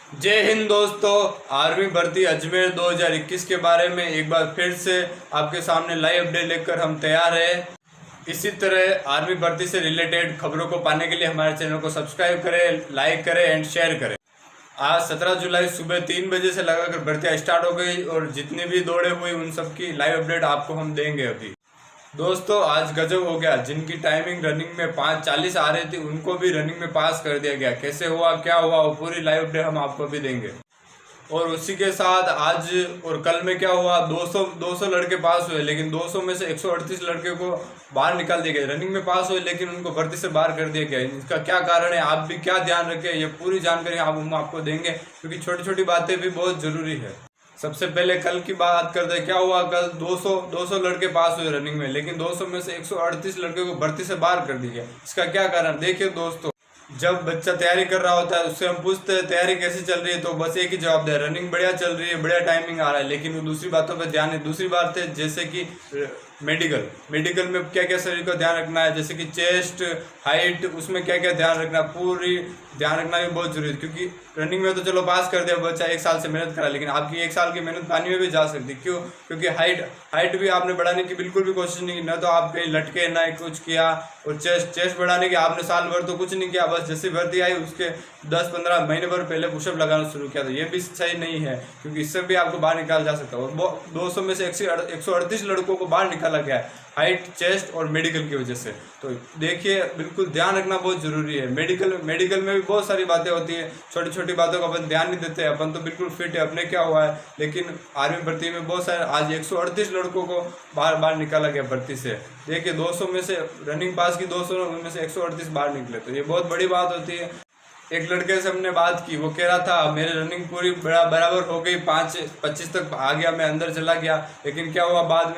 जय हिंद दोस्तों। आर्मी भर्ती अजमेर 2021 के बारे में एक बार फिर से आपके सामने लाइव अपडेट लेकर हम तैयार हैं। इसी तरह आर्मी भर्ती से रिलेटेड खबरों को पाने के लिए हमारे चैनल को सब्सक्राइब करें, लाइक करें एंड शेयर करें। आज 17 जुलाई सुबह 3 बजे से लगाकर भर्तियाँ स्टार्ट हो गई और जितनी भी दौड़े हुई उन सब की लाइव अपडेट आपको हम देंगे। अभी दोस्तों आज गजब हो गया, जिनकी टाइमिंग रनिंग में 5:40 आ रही थी उनको भी रनिंग में पास कर दिया गया। कैसे हुआ, क्या हुआ, वो पूरी लाइव अपडेट हम आपको भी देंगे। और उसी के साथ आज और कल में क्या हुआ, 200 लड़के पास हुए, लेकिन 200 में से 138 लड़के को बाहर निकाल दिया गया। रनिंग में पास हुए लेकिन उनको भर्ती से बाहर कर दिया गया। इसका क्या कारण है, आप भी क्या ध्यान रखें, ये पूरी जानकारी हम आपको देंगे, क्योंकि छोटी छोटी बातें भी बहुत जरूरी है। सबसे पहले कल की बात करते हैं। क्या हुआ, कल 200 लड़के पास हुए रनिंग में, लेकिन 200 में से 138 लड़के को भर्ती से बाहर कर दिया। इसका क्या कारण, देखिए दोस्तों, जब बच्चा तैयारी कर रहा होता है उससे हम पूछते हैं तैयारी कैसी चल रही है, तो बस एक ही जवाब दे, रनिंग बढ़िया चल रही है, बढ़िया टाइमिंग आ रहा है, लेकिन वो दूसरी बातों पर ध्यान है। दूसरी बात है जैसे कि मेडिकल में क्या क्या शरीर का ध्यान रखना है, जैसे कि चेस्ट, हाइट, उसमें क्या क्या ध्यान रखना, पूरी ध्यान रखना भी बहुत जरूरी है। क्योंकि रनिंग में तो चलो पास कर दिया बच्चा, 1 साल से मेहनत करा, लेकिन आपकी 1 साल की मेहनत पानी में भी जा सकती। क्यों, क्योंकि हाइट भी आपने बढ़ाने की बिल्कुल भी कोशिश नहीं की, न तो आप कहीं लटके ना कुछ किया। और चेस्ट बढ़ाने की आपने साल भर तो कुछ नहीं किया, बस जैसे भर्ती आई उसके 10-15 महीने भर पहले पुशअप लगाना शुरू किया, तो ये भी सही नहीं है, क्योंकि इससे भी आपको बाहर निकाला जा सकता है। और 200 में से 138 लड़कों को बाहर निकाला गया है हाइट, चेस्ट और मेडिकल की वजह से। तो देखिए बिल्कुल ध्यान रखना बहुत जरूरी है। मेडिकल में भी बहुत सारी बातें होती है, छोटी छोटी बातों का अपन ध्यान नहीं देते। अपन तो बिल्कुल फिट है, अपने क्या हुआ है, लेकिन आर्मी भर्ती में बहुत सारे आज 138 लड़कों को बाहर निकाला गया भर्ती से। देखिए 200 में से रनिंग पास की, 200 में से 138 बाहर निकले, तो ये बहुत बड़ी बात होती है। एक लड़के से हमने बात की, वो कह रहा था मेरी रनिंग पूरी बराबर हो गई, 5:25 तक आ गया, मैं अंदर चला गया, लेकिन क्या हुआ बाद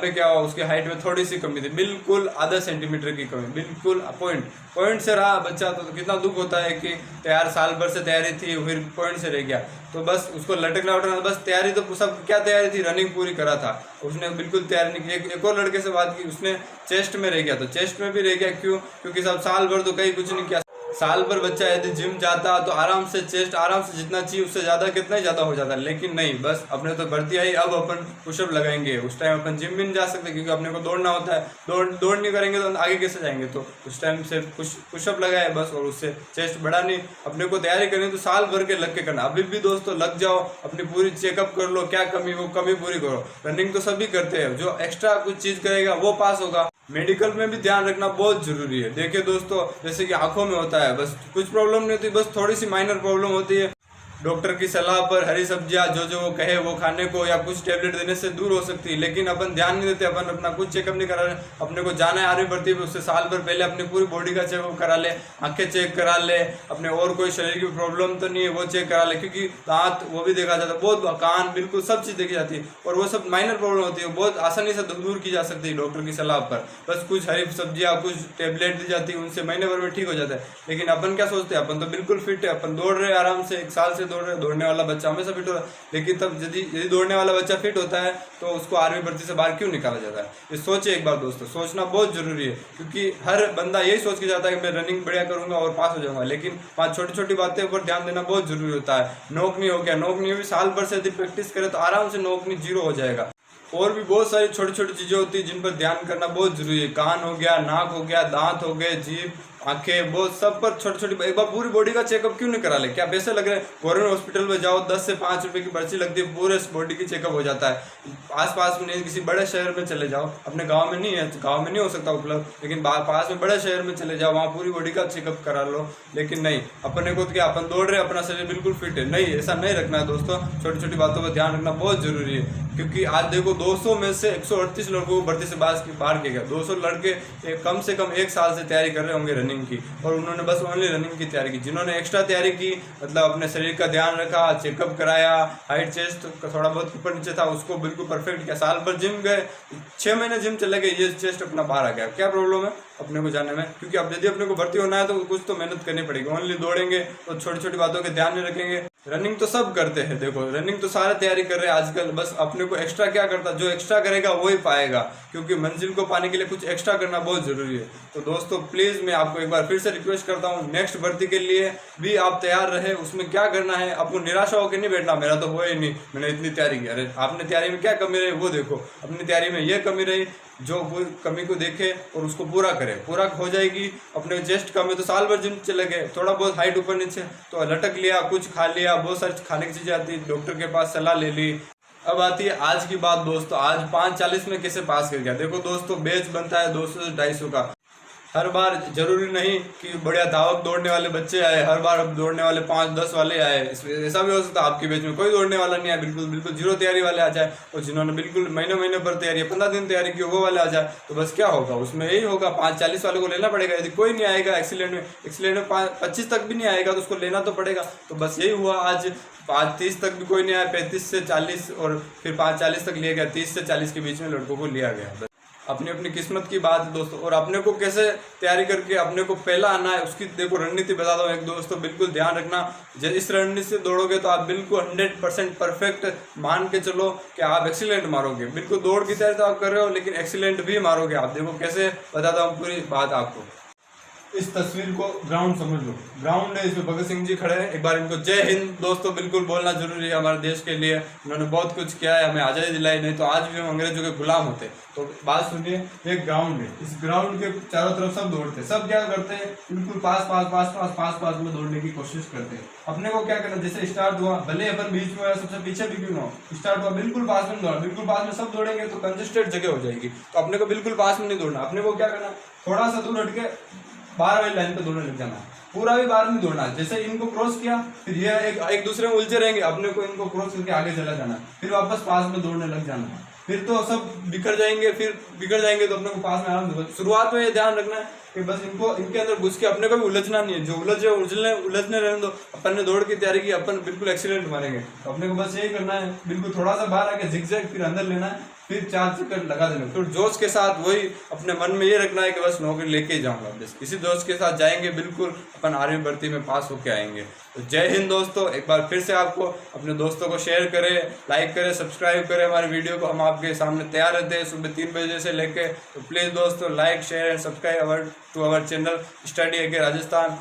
में क्या हुआ, उसकी हाइट में थोड़ी सी कमी थी, बिल्कुल आधा सेंटीमीटर की कमी, बिल्कुल पॉइंट से रहा बच्चा। तो कितना दुख होता है कि तैयार साल भर से तैयारी थी, फिर पॉइंट से रह गया, तो बस उसको लटकना उठना, बस तैयारी तो सब क्या तैयारी थी, रनिंग पूरी करा था, उसने बिल्कुल तैयारी नहीं की। एक और लड़के से बात की, उसने चेस्ट में रह गया, तो चेस्ट में भी रह गया, क्यों, क्योंकि सब साल भर तो कहीं कुछ नहीं किया। साल भर बच्चा यदि जिम जाता तो आराम से चेस्ट आराम से जितना चाहिए उससे ज़्यादा कितना ही ज़्यादा हो जाता, लेकिन नहीं, बस अपने तो भर्ती आई, अब अपन पुशअप लगाएंगे। उस टाइम अपन जिम भी नहीं जा सकते, क्योंकि अपने को दौड़ना होता है, दौड़ नहीं करेंगे तो आगे कैसे जाएंगे। तो उस टाइम से पुशअप लगाए बस, और उससे चेस्ट बढ़ानी, अपने को तैयारी करनी तो साल भर के लग के करना। अभी भी दोस्तों लग जाओ, अपनी पूरी चेकअप कर लो, क्या कमी वो कमी पूरी करो। रनिंग तो सभी करते हैं, जो एक्स्ट्रा कुछ चीज़ करेगा वो पास होगा। मेडिकल में भी ध्यान रखना बहुत जरूरी है। देखिए दोस्तों, जैसे कि आंखों में होता है, बस कुछ प्रॉब्लम नहीं होती, बस थोड़ी सी माइनर प्रॉब्लम होती है, डॉक्टर की सलाह पर हरी सब्जियां जो वो कहे वो खाने को या कुछ टेबलेट देने से दूर हो सकती है, लेकिन अपन ध्यान नहीं देते, अपन अपना कुछ चेकअप नहीं करा रहे। अपने को जाना है आर्मी भर्ती में, उससे साल भर पहले अपनी पूरी बॉडी का चेकअप करा ले, आंखें चेक करा ले, अपने और कोई शरीर की प्रॉब्लम तो नहीं है वो चेक करा ले, क्योंकि दांत वो भी देखा जाता है, बहुत कान, बिल्कुल सब चीज़ देखी जाती है, और वो सब माइनर प्रॉब्लम होती है, बहुत आसानी से दूर की जा सकती है डॉक्टर की सलाह पर। बस कुछ हरी सब्जियाँ, कुछ टेबलेट दी जाती है, उनसे महीने भर में ठीक हो जाता है। लेकिन अपन क्या सोचते हैं, अपन तो बिल्कुल फिट है, अपन दौड़ रहे आराम से, 1 साल से दौड़ रहे, दौड़ने वाला बच्चा हमेशा फिट हो रहा है, लेकिन तब यदि दौड़ने वाला बच्चा फिट होता है तो उसको आर्मी भर्ती से बाहर क्यों निकाला जाता है। ये सोचे एक बार दोस्तों, सोचना बहुत जरूरी है, क्योंकि हर बंदा यही सोच के जाता है कि मैं रनिंग बढ़िया करूंगा और पास हो जाऊंगा, लेकिन 5 छोटी छोटी बातें पर ध्यान देना बहुत जरूरी होता है। नौकनी हो गया, नौकनी भी साल भर से यदि प्रैक्टिस करे तो आराम से नौकनी 0 हो जाएगा। और भी बहुत सारी छोटी छोटी चीजें होती है जिन पर ध्यान करना बहुत जरूरी है। कान हो गया, नाक हो गया, दांत हो गए, जीभ, आंखें, बहुत सब पर छोटी छोटी, एक बार पूरी बॉडी का चेकअप क्यों नहीं करा ले, क्या पैसे लग रहे हैं। गवर्नमेंट हॉस्पिटल में जाओ, 10 से 5 रुपए की पर्ची लगती है, पूरे बॉडी की चेकअप हो जाता है। आसपास में नहीं, किसी बड़े शहर में चले जाओ, अपने गांव में नहीं है, गांव में नहीं हो सकता उपलब्ध, लेकिन पास में बड़े शहर में चले जाओ, वहाँ पूरी बॉडी का चेकअप करा लो। लेकिन नहीं, अपने को क्या, अपन दौड़ रहे, अपना शरीर बिल्कुल फिट है, नहीं, ऐसा नहीं रखना है दोस्तों। छोटी छोटी बातों पर ध्यान रखना बहुत जरूरी है, क्योंकि आज देखो 200 में से 138 लड़कों को भर्ती से बाहर किया गया। 200 लड़के कम से कम 1 साल से तैयारी कर रहे होंगे रनिंग की, और उन्होंने बस ओनली रनिंग की तैयारी की। जिन्होंने एक्स्ट्रा तैयारी की, मतलब अपने शरीर का ध्यान रखा, चेकअप कराया, हाइट चेस्ट थोड़ा बहुत ऊपर नीचे था उसको बिल्कुल परफेक्ट किया, साल भर जिम गए, 6 महीने जिम चले गए, ये चेस्ट अपना बाहर आ गया। क्या प्रॉब्लम है अपने को जाने में, क्योंकि अब यदि अपने को भर्ती होना है तो कुछ तो मेहनत करनी पड़ेगी। ओनली दौड़ेंगे तो छोटी छोटी बातों के ध्यान नहीं रखेंगे रनिंग तो सब करते हैं, देखो रनिंग तो सारे तैयारी कर रहे हैं आजकल, बस अपने को एक्स्ट्रा क्या करता, जो एक्स्ट्रा करेगा वही पाएगा, क्योंकि मंजिल को पाने के लिए कुछ एक्स्ट्रा करना बहुत जरूरी है। तो दोस्तों प्लीज़ मैं आपको एक बार फिर से रिक्वेस्ट करता हूँ, नेक्स्ट भर्ती के लिए भी आप तैयार रहे। उसमें क्या करना है, आपको निराशा होकर नहीं बैठना, मेरा तो हुआ ही नहीं, मैंने इतनी तैयारी की। अरे आपने तैयारी में क्या कमी रही वो देखो, अपनी तैयारी में ये कमी रही, जो कमी को देखे और उसको पूरा करे, पूरा हो जाएगी। अपने चेस्ट कम है तो साल भर जिम चले गए, थोड़ा बहुत हाइट ऊपर नीचे तो लटक लिया, कुछ खा लिया, बहुत सारी खाने की चीज़ें आती है, डॉक्टर के पास सलाह ले ली। अब आती है आज की बात दोस्तों, आज 5:40 में कैसे पास कर गया। देखो दोस्तों बैच बनता है 200 से 250 का, हर बार जरूरी नहीं कि बढ़िया धावक दौड़ने वाले बच्चे आए, हर बार अब दौड़ने वाले 5-10 वाले आए। ऐसा भी हो सकता है आपके बैच में कोई दौड़ने वाला नहीं है, बिल्कुल जीरो तैयारी वाले आ जाए, और जिन्होंने बिल्कुल महीने पर तैयारी 15 दिन तैयारी की वो वाले आ जाए, तो बस क्या होगा, उसमें यही होगा 5:40 वाले को लेना पड़ेगा। यदि कोई नहीं आएगा एक्सीलेंट में 25 तक भी नहीं आएगा तो उसको लेना तो पड़ेगा। तो बस यही हुआ, आज 5:30 तक भी कोई नहीं आया, 35 से 40 और फिर 5:40 तक लिया गया, 30 से 40 के बीच में लड़कों को लिया गया। अपनी अपनी किस्मत की बात है दोस्तों, और अपने को कैसे तैयारी करके अपने को पहला आना है उसकी देखो रणनीति बताता हूँ एक दोस्तों, बिल्कुल ध्यान रखना। जब इस रणनीति से दौड़ोगे तो आप बिल्कुल 100% परफेक्ट मान के चलो कि आप एक्सीलेंट मारोगे। बिल्कुल दौड़ की तैयारी तो आप कर रहे हो लेकिन एक्सीलेंट भी मारोगे आप। देखो कैसे बताता हूँ पूरी बात आपको। इस तस्वीर को ग्राउंड समझ लो, ग्राउंड है, इसमें भगत सिंह जी खड़े हैं। एक बार इनको जय हिंद दोस्तों बिल्कुल बोलना जरूरी है हमारे देश के लिए, उन्होंने बहुत कुछ किया है, हमें आज़ादी दिलाई, नहीं तो आज भी हम अंग्रेजों के गुलाम होते। तो बात सुनिए, एक ग्राउंड है, इस ग्राउंड के चारों तरफ सब दौड़ते हैं, सब क्या करते हैं, बिल्कुल पास में दौड़ने की कोशिश करते हैं। अपने को क्या करना, जैसे स्टार्ट हुआ, भले अपन बीच में सबसे पीछे भी क्यों ना हो, स्टार्ट हुआ बिल्कुल पास में दौड़ा, बिल्कुल पास में सब दौड़ेंगे तो कंजेस्टेड जगह हो जाएगी। तो अपने को बिल्कुल पास में नहीं दौड़ना, अपने को क्या करना, थोड़ा सा दूर हटके 12 वाली लाइन पे दौड़ने लग जाना, पूरा भी 12 नहीं दौड़ना। जैसे इनको क्रॉस किया फिर ये एक दूसरे में उलझे रहेंगे, अपने को इनको क्रॉस करके आगे चला जाना, फिर वापस पास में दौड़ने लग जाना, फिर तो सब बिखर जाएंगे, तो अपने को पास में आराम से। शुरुआत में ये ध्यान रखना है कि बस इनको इनके अंदर घुस के अपने को भी उलझना नहीं है, जो उलझने रहने दो। अपन ने दौड़ की तैयारी की, अपन बिल्कुल एक्सीलेंट मारेंगे, तो अपने को बस यही करना है, बिल्कुल थोड़ा सा बाहर आके zigzag फिर अंदर लेना है, फिर 4 चक्कर लगा देना, फिर जोश के साथ वही अपने मन में ये रखना है कि बस नौकरी लेके ही जाऊंगा, बस इसी जोश के साथ जाएंगे, बिल्कुल अपन आर्मी भर्ती में पास होके आएंगे। तो जय हिंद दोस्तों, एक बार फिर से आपको अपने दोस्तों को शेयर करें, लाइक करें, सब्सक्राइब करें हमारे वीडियो को, हम आपके सामने तैयार रहते हैं सुबह 3 बजे से लेके। तो प्लीज़ दोस्तों like share and subscribe to our channel study अगे राजस्थान।